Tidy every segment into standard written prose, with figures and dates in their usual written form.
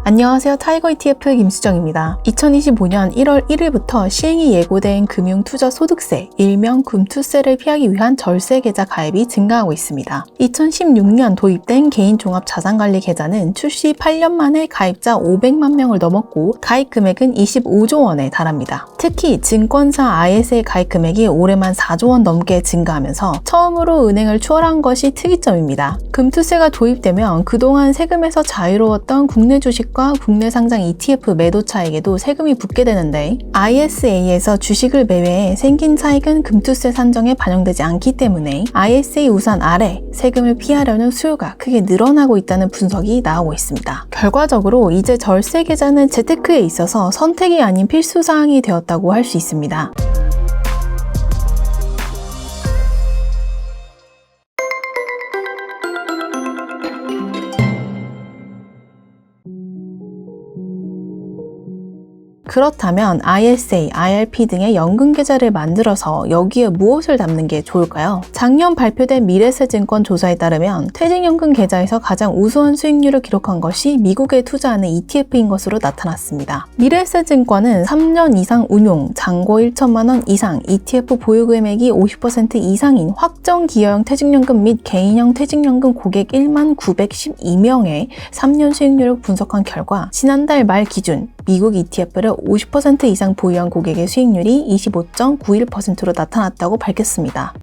안녕하세요. 타이거 ETF 김수정입니다. 2025년 1월 1일부터 시행이 예고된 금융투자소득세, 일명 금투세를 피하기 위한 절세계좌 가입이 증가하고 있습니다. 2016년 도입된 개인종합자산관리계좌는 출시 8년 만에 가입자 500만 명을 넘었고 가입 금액은 25조 원에 달합니다. 특히 증권사 ISA 가입 금액이 올해만 4조 원 넘게 증가하면서 처음으로 은행을 추월한 것이 특이점입니다. 금투세가 도입되면 그동안 세금에서 자유로웠던 국내 주식과 국내 상장 ETF 매도 차익에도 세금이 붙게 되는데 ISA에서 주식을 매매해 생긴 차익은 금투세 산정에 반영되지 않기 때문에 ISA 우산 아래 세금을 피하려는 수요가 크게 늘어나고 있다는 분석이 나오고 있습니다. 결과적으로 이제 절세 계좌는 재테크에 있어서 선택이 아닌 필수사항이 되었다고 할 수 있습니다. 그렇다면 ISA, IRP 등의 연금계좌를 만들어서 여기에 무엇을 담는 게 좋을까요? 작년 발표된 미래세증권 조사에 따르면 퇴직연금 계좌에서 가장 우수한 수익률을 기록한 것이 미국에 투자하는 ETF인 것으로 나타났습니다. 미래세증권은 3년 이상 운용, 잔고 1천만 원 이상, ETF 보유 금액이 50% 이상인 확정 기여형 퇴직연금 및 개인형 퇴직연금 고객 1만 912명의 3년 수익률을 분석한 결과 지난달 말 기준 미국 ETF를 50% 이상 보유한 고객의 수익률이 25.91%로 나타났다고 밝혔습니다.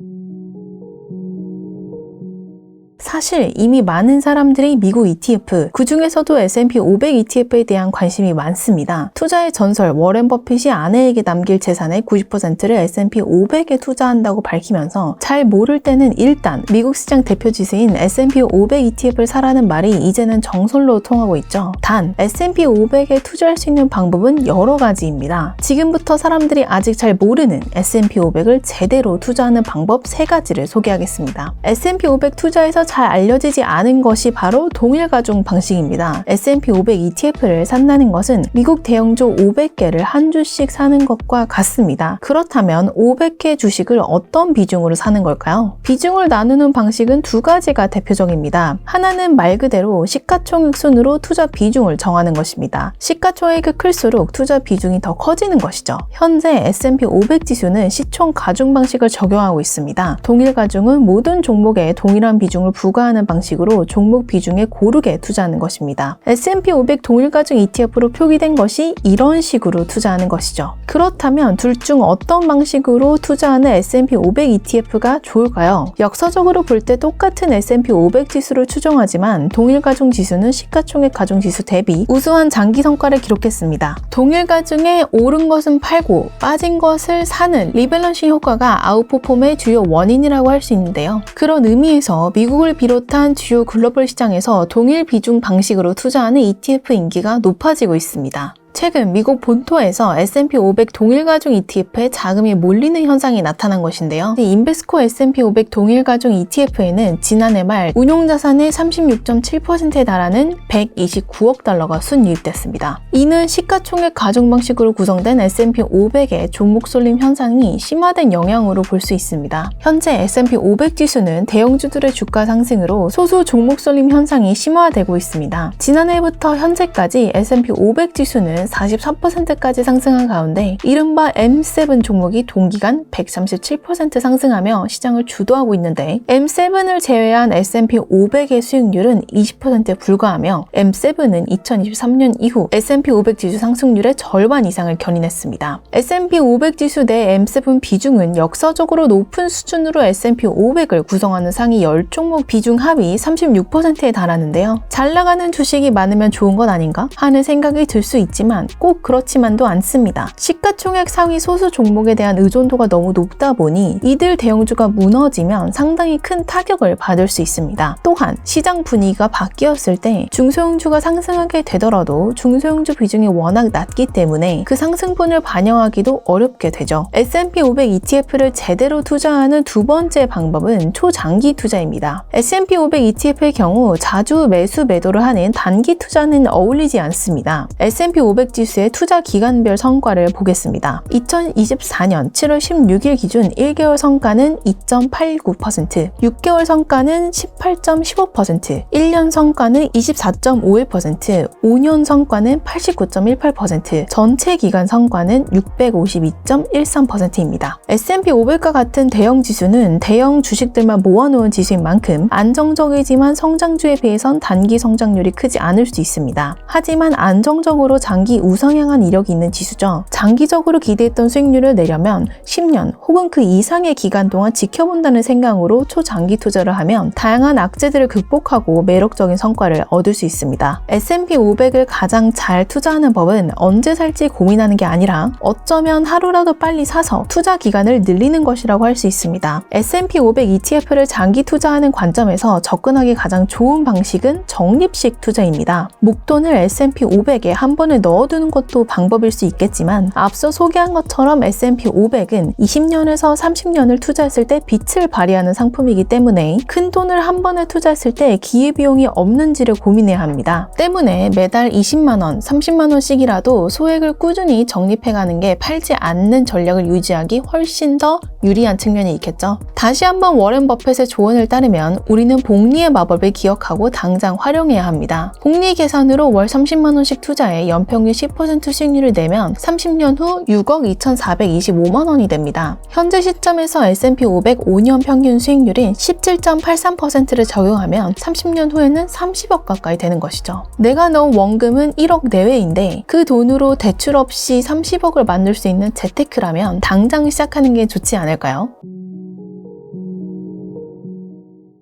사실 이미 많은 사람들이 미국 ETF, 그 중에서도 S&P 500 ETF에 대한 관심이 많습니다. 투자의 전설 워렌 버핏이 아내에게 남길 재산의 90%를 S&P 500에 투자한다고 밝히면서 잘 모를 때는 일단 미국 시장 대표 지수인 S&P 500 ETF를 사라는 말이 이제는 정설로 통하고 있죠. 단 S&P 500에 투자할 수 있는 방법은 여러 가지입니다. 지금부터 사람들이 아직 잘 모르는 S&P 500을 제대로 투자하는 방법 3가지를 소개하겠습니다. S&P 500 투자에서 잘 알려지지 않은 것이 바로 동일가중 방식입니다. S&P 500 ETF를 산다는 것은 미국 대형주 500개를 한 주씩 사는 것과 같습니다. 그렇다면 500개 주식을 어떤 비중으로 사는 걸까요? 비중을 나누는 방식은 2가지가 대표적입니다. 하나는 말 그대로 시가총액 순으로 투자 비중을 정하는 것입니다. 시가총액이 클수록 투자 비중이 더 커지는 것이죠. 현재 S&P 500 지수는 시총 가중 방식을 적용하고 있습니다. 동일 가중은 모든 종목에 동일한 비중을 부과하는 방식으로 종목 비중에 고르게 투자하는 것입니다. S&P 500 동일가중 ETF로 표기된 것이 이런 식으로 투자하는 것이죠. 그렇다면 둘 중 어떤 방식으로 투자하는 S&P 500 ETF가 좋을까요? 역사적으로 볼 때 똑같은 S&P 500 지수를 추정하지만 동일가중 지수는 시가총액 가중 지수 대비 우수한 장기 성과를 기록했습니다. 동일가중에 오른 것은 팔고 빠진 것을 사는 리밸런싱 효과가 아웃퍼폼의 주요 원인이라고 할 수 있는데요. 그런 의미에서 미국을 비롯한 주요 글로벌 시장에서 동일 비중 방식으로 투자하는 ETF 인기가 높아지고 있습니다. 최근 미국 본토에서 S&P 500 동일가중 ETF에 자금이 몰리는 현상이 나타난 것인데요. 인베스코 S&P 500 동일가중 ETF에는 지난해 말 운용자산의 36.7%에 달하는 129억 달러가 순유입됐습니다. 이는 시가총액 가중 방식으로 구성된 S&P 500의 종목 쏠림 현상이 심화된 영향으로 볼 수 있습니다. 현재 S&P 500 지수는 대형주들의 주가 상승으로 소수 종목 쏠림 현상이 심화되고 있습니다. 지난해부터 현재까지 S&P 500 지수는 43%까지 상승한 가운데 이른바 M7 종목이 동기간 137% 상승하며 시장을 주도하고 있는데 M7을 제외한 S&P 500의 수익률은 20%에 불과하며 M7은 2023년 이후 S&P 500 지수 상승률의 절반 이상을 견인했습니다. S&P 500 지수 내 M7 비중은 역사적으로 높은 수준으로 S&P 500을 구성하는 상위 10종목 비중 합이 36%에 달하는데요. 잘 나가는 주식이 많으면 좋은 것 아닌가 하는 생각이 들 수 있지만 꼭 그렇지만도 않습니다. 시가총액 상위 소수 종목에 대한 의존도가 너무 높다 보니 이들 대형주가 무너지면 상당히 큰 타격을 받을 수 있습니다. 또한 시장 분위기가 바뀌었을 때 중소형주가 상승하게 되더라도 중소형주 비중이 워낙 낮기 때문에 그 상승분을 반영하기도 어렵게 되죠. S&P 500 ETF를 제대로 투자하는 두 번째 방법은 초장기 투자입니다. S&P 500 ETF의 경우 자주 매수 매도를 하는 단기 투자는 어울리지 않습니다. S&P 500 500 지수의 투자 기간별 성과를 보겠습니다. 2024년 7월 16일 기준 1개월 성과는 2.89%, 6개월 성과는 18.15%, 1년 성과는 24.51%, 5년 성과는 89.18%, 전체 기간 성과는 652.13%입니다. S&P 500과 같은 대형 지수는 대형 주식들만 모아놓은 지수인 만큼 안정적이지만 성장주에 비해선 단기 성장률이 크지 않을 수 있습니다. 하지만 안정적으로 장기 우상향한 이력이 있는 지수죠. 장기적으로 기대했던 수익률을 내려면 10년 혹은 그 이상의 기간 동안 지켜본다는 생각으로 초장기 투자를 하면 다양한 악재들을 극복하고 매력적인 성과를 얻을 수 있습니다. S&P 500을 가장 잘 투자하는 법은 언제 살지 고민하는 게 아니라 어쩌면 하루라도 빨리 사서 투자 기간을 늘리는 것이라고 할 수 있습니다. S&P 500 ETF를 장기 투자하는 관점에서 접근하기 가장 좋은 방식은 적립식 투자입니다. 목돈을 S&P 500에 한 번에 넣어두는 것도 방법일 수 있겠지만 앞서 소개한 것처럼 S&P 500은 20년에서 30년을 투자했을 때 빛을 발휘하는 상품이기 때문에 큰 돈을 한 번에 투자했을 때 기회비용이 없는지를 고민해야 합니다. 때문에 매달 20만원, 30만원씩이라도 소액을 꾸준히 적립해가는 게 팔지 않는 전략을 유지하기 훨씬 더 유리한 측면이 있겠죠. 다시 한번 워렌 버핏의 조언을 따르면 우리는 복리의 마법을 기억하고 당장 활용해야 합니다. 복리 계산으로 월 30만원씩 투자해 연평균 10% 수익률을 내면 30년 후 6억 2,425만원이 됩니다. 현재 시점에서 S&P 500 5년 평균 수익률인 17.83%를 적용하면 30년 후에는 30억 가까이 되는 것이죠. 내가 넣은 원금은 1억 내외인데 그 돈으로 대출 없이 30억을 만들 수 있는 재테크라면 당장 시작하는 게 좋지 않을까요?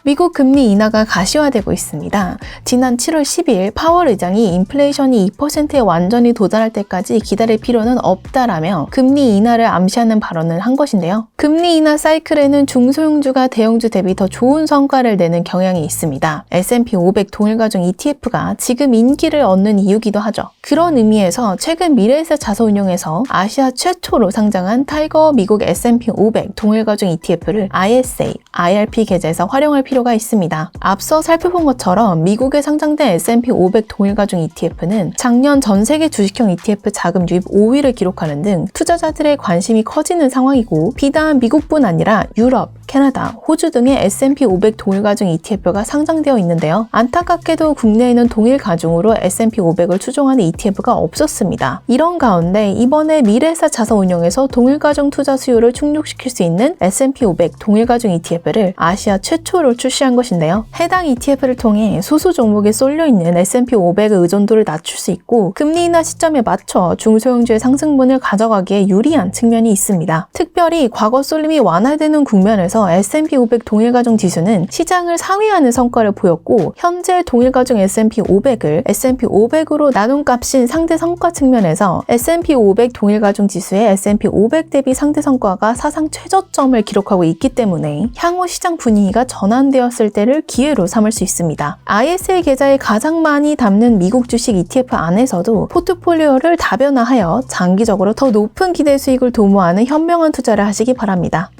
미국 금리 인하가 가시화되고 있습니다. 지난 7월 10일 파월 의장이 인플레이션이 2%에 완전히 도달할 때까지 기다릴 필요는 없다라며 금리 인하를 암시하는 발언을 한 것인데요. 금리 인하 사이클에는 중소형주가 대형주 대비 더 좋은 성과를 내는 경향이 있습니다. S&P 500 동일가중 ETF가 지금 인기를 얻는 이유기도 하죠. 그런 의미에서 최근 미래에셋 자산운용에서 아시아 최초로 상장한 타이거 미국 S&P 500 동일가중 ETF를 ISA, IRP 계좌에서 활용할 필요가 있습니다. 앞서 살펴본 것처럼 미국에 상장된 S&P 500 동일가중 ETF는 작년 전 세계 주식형 ETF 자금 유입 5위를 기록하는 등 투자자들의 관심이 커지는 상황이고 비단 미국뿐 아니라 유럽, 캐나다, 호주 등의 S&P 500 동일가중 ETF가 상장되어 있는데요. 안타깝게도 국내에는 동일가중으로 S&P 500을 추종하는 ETF가 없었습니다. 이런 가운데 이번에 미래에셋 자산운용에서 동일가중 투자 수요를 충족시킬 수 있는 S&P 500 동일가중 ETF를 아시아 최초로 출시한 것인데요. 해당 ETF를 통해 소수 종목에 쏠려있는 S&P 500의 의존도를 낮출 수 있고 금리 인하 시점에 맞춰 중소형주의 상승분을 가져가기에 유리한 측면이 있습니다. 특별히 과거 쏠림이 완화되는 국면에서 S&P 500 동일가중 지수는 시장을 상회하는 성과를 보였고 현재 동일가중 S&P 500을 S&P 500으로 나눈 값인 상대 성과 측면에서 S&P 500 동일가중 지수의 S&P 500 대비 상대 성과가 사상 최저점을 기록하고 있기 때문에 향후 시장 분위기가 전환되었을 때를 기회로 삼을 수 있습니다. ISA 계좌에 가장 많이 담는 미국 주식 ETF 안에서도 포트폴리오를 다변화하여 장기적으로 더 높은 기대 수익을 도모하는 현명한 투자를 하시기 바랍니다.